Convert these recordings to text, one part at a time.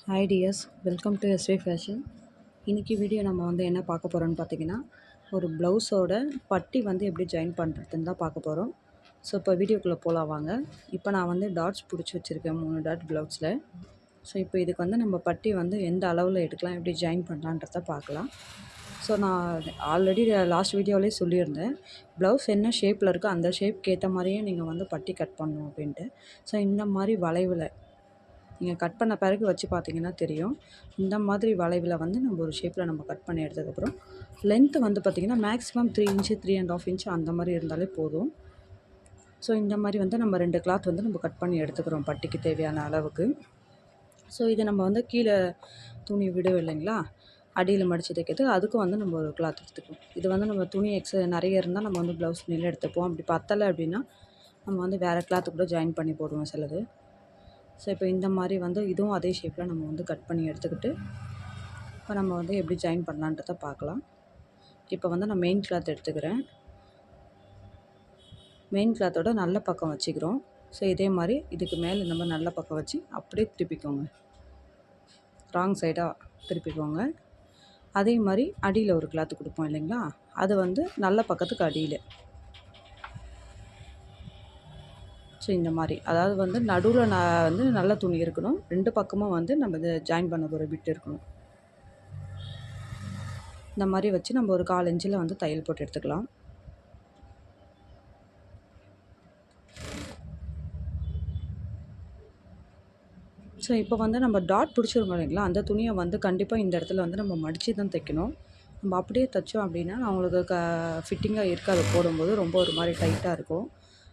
Hi dears, welcome to எஸ்வே fashion. இன்றைக்கி video நம்ம வந்து என்ன பார்க்க போகிறோன்னு பார்த்தீங்கன்னா, ஒரு ப்ளவுஸோட பட்டி வந்து எப்படி ஜாயின் பண்ணுறதுன்னு தான் பார்க்க போகிறோம். ஸோ இப்போ வீடியோக்குள்ளே போகலாம் வாங்க. இப்போ நான் வந்து டாட்ஸ் பிடிச்சி வச்சுருக்கேன் 3 டாட் ப்ளவுஸில். ஸோ இப்போ இதுக்கு வந்து நம்ம பட்டி வந்து எந்த அளவில் எடுக்கலாம், எப்படி ஜாயின் பண்ணலான்றத பார்க்கலாம். ஸோ நான் ஆல்ரெடி லாஸ்ட் வீடியோவிலே சொல்லியிருந்தேன், ப்ளவுஸ் என்ன ஷேப்பில் இருக்கோ அந்த ஷேப்க்கு ஏற்ற மாதிரியே நீங்கள் வந்து பட்டி கட் பண்ணணும் அப்படின்ட்டு. ஸோ இந்த மாதிரி வளைவில் நீங்கள் கட் பண்ண பிறகு வச்சு பார்த்தீங்கன்னா தெரியும். இந்த மாதிரி வளைவில் வந்து நம்ம ஒரு ஷேப்பில் நம்ம கட் பண்ணி எடுத்ததுக்கப்புறம் லென்த்து வந்து பார்த்திங்கன்னா மேக்ஸிமம் 3 இன்ச்சு 3.5 இன்ச்சு அந்த மாதிரி இருந்தாலே போதும். ஸோ இந்த மாதிரி வந்து நம்ம 2 கிளாத் வந்து நம்ம கட் பண்ணி எடுத்துக்கிறோம் பட்டிக்கு தேவையான அளவுக்கு. ஸோ இதை நம்ம வந்து கீழே துணி விடும் இல்லைங்களா, அடியில் மடித்து தைக்கிறது, அதுக்கும் வந்து நம்ம ஒரு கிளாத் எடுத்துக்கணும். இது வந்து நம்ம துணி நிறைய இருந்தால் நம்ம வந்து ப்ளவுஸ் நீளம் எடுத்துப்போம். அப்படி பத்தலை அப்படின்னா நம்ம வந்து வேறு கிளாத்து கூட ஜாயின் பண்ணி போடுவோம் சிலது. ஸோ இப்போ இந்த மாதிரி வந்து இதுவும் அதே ஷேப்பில் நம்ம வந்து கட் பண்ணி எடுத்துக்கிட்டு இப்போ நம்ம வந்து எப்படி ஜாயின் பண்ணலான்றதை பார்க்கலாம். இப்போ வந்து நான் மெயின் கிளாத் எடுத்துக்கிறேன். மெயின் கிளாத்தோட நல்ல பக்கம் வச்சுக்கிறோம். ஸோ இதே மாதிரி இதுக்கு மேலே இந்த மாதிரி நல்ல பக்கம் வச்சு அப்படியே திருப்பிக்கோங்க, ராங் சைடாக திருப்பிக்கோங்க. அதே மாதிரி அடியில் ஒரு கிளாத்து கொடுப்போம் இல்லைங்களா, அது வந்து நல்ல பக்கத்துக்கு அடியில். ஸோ இந்த மாதிரி அதாவது வந்து நடுவில் வந்து நல்ல துணி இருக்கணும், 2 பக்கமும் வந்து நம்ம இதை ஜாயின் பண்ண போகிற பிட் இருக்கணும். இந்த மாதிரி வச்சு நம்ம ஒரு 1/4 இன்ச்சில் வந்து தையல் போட்டு எடுத்துக்கலாம். ஸோ இப்போ வந்து நம்ம டாட் பிடிச்சிருக்கோம் இல்லைங்களா, அந்த துணியை வந்து கண்டிப்பாக இந்த இடத்துல வந்து நம்ம மடித்து தான் தைக்கணும். நம்ம அப்படியே தைச்சோம் அப்படின்னா அவங்களுக்கு ஃபிட்டிங்காக இருக்காது, போடும்போது ரொம்ப ஒரு மாதிரி டைட்டாக இருக்கும்.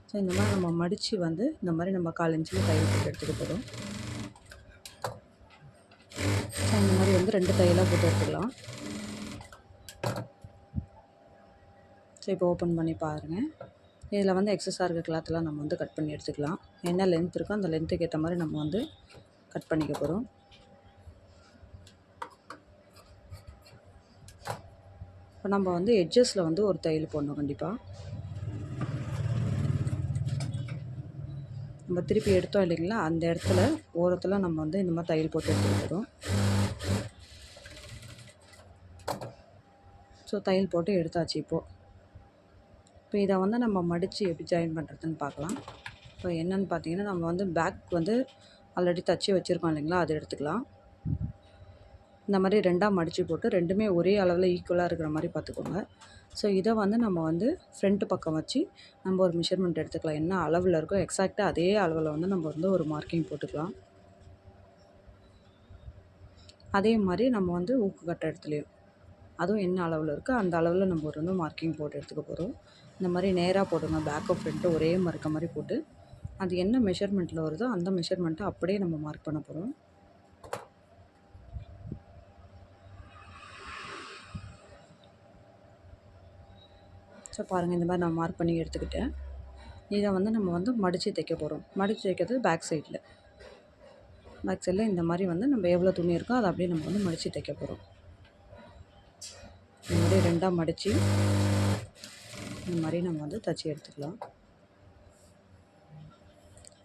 ஸோ இந்த மாதிரி நம்ம மடித்து வந்து இந்த மாதிரி நம்ம 1/4 இன்ச்சில் தையல் போட்டு எடுத்துக்க போகிறோம். ஸோ இந்த மாதிரி வந்து 2 தையலாக போட்டு எடுத்துக்கலாம். ஸோ இப்போ ஓப்பன் பண்ணி பாருங்கள். இதில் வந்து எக்ஸஸாக இருக்க கிளாத்லாம் நம்ம வந்து கட் பண்ணி எடுத்துக்கலாம். என்ன லென்த் இருக்கோ அந்த லென்த்துக்கு ஏற்ற மாதிரி நம்ம வந்து கட் பண்ணிக்க போகிறோம். இப்போ நம்ம வந்து எட்ஜஸில் வந்து ஒரு தையல் போடணும் கண்டிப்பாக. நம்ம திருப்பி எடுத்தோம் இல்லைங்களா, அந்த இடத்துல ஓரத்தில் நம்ம வந்து இந்த மாதிரி தையல் போட்டு எடுத்துக்கிறோம். ஸோ தையல் போட்டு எடுத்தாச்சு. இப்போ இதை வந்து நம்ம மடித்து எப்படி ஜாயின் பண்ணுறதுன்னு பார்க்கலாம். இப்போ என்னென்னு பார்த்தீங்கன்னா, நம்ம வந்து பேக் வந்து ஆல்ரெடி தச்சு வச்சுருக்கோம் இல்லைங்களா, அது எடுத்துக்கலாம். இந்த மாதிரி 2ஆக மடித்து போட்டு 2மே ஒரே அளவில் ஈக்குவலாக இருக்கிற மாதிரி பார்த்துக்கோங்க. ஸோ இதை வந்து நம்ம வந்து ஃப்ரண்ட் பக்கம் வச்சு நம்ம ஒரு மெஷர்மெண்ட் எடுத்துக்கலாம். என்ன அளவில் இருக்கோ எக்ஸாக்டாக அதே அளவில் வந்து நம்ம வந்து ஒரு மார்க்கிங் போட்டுக்கலாம். அதே மாதிரி நம்ம வந்து ஊக்கு கட்ட இடத்துலையும் அதுவும் என்ன அளவில் இருக்கோ அந்த அளவில் நம்ம ஒரு வந்து மார்க்கிங் போட்டு எடுத்துக்க போகிறோம். இந்த மாதிரி நேராக போடுங்க, பேக்கும் ஃப்ரண்ட்டு ஒரே மாதிரி இருக்க மாதிரி போட்டு அது என்ன மெஷர்மெண்ட்டில் வருதோ அந்த மெஷர்மெண்ட்டை அப்படியே நம்ம மார்க் பண்ண போகிறோம். ஸோ பாருங்கள், இந்த மாதிரி நான் மார்க் பண்ணி எடுத்துக்கிட்டேன். இதை வந்து நம்ம வந்து மடித்து தைக்க போகிறோம். மடித்து தைக்கிறது பேக் சைடில் இந்த மாதிரி வந்து நம்ம எவ்வளோ துணி இருக்கோ அதை அப்படியே நம்ம வந்து மடித்து தைக்க போகிறோம். இந்த மாதிரி 2ஆக மடித்து இந்த மாதிரி நம்ம வந்து தைச்சி எடுத்துக்கலாம்.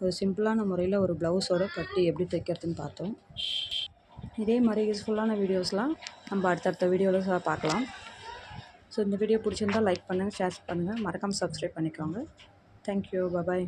ஒரு சிம்பிளான முறையில் ஒரு ப்ளவுஸோட பட்டி எப்படி தைக்கிறதுன்னு பார்த்தோம். இதே மாதிரி யூஸ்ஃபுல்லான வீடியோஸ்லாம் நம்ம அடுத்தடுத்த வீடியோவில் பார்க்கலாம். ஸோ இந்த வீடியோ பிடிச்சிருந்தால் லைக் பண்ணுங்கள், ஷேர் பண்ணுங்கள், மறக்காமல் சப்ஸ்கிரைப் பண்ணிக்கோங்க. தேங்க்யூ, பாய்.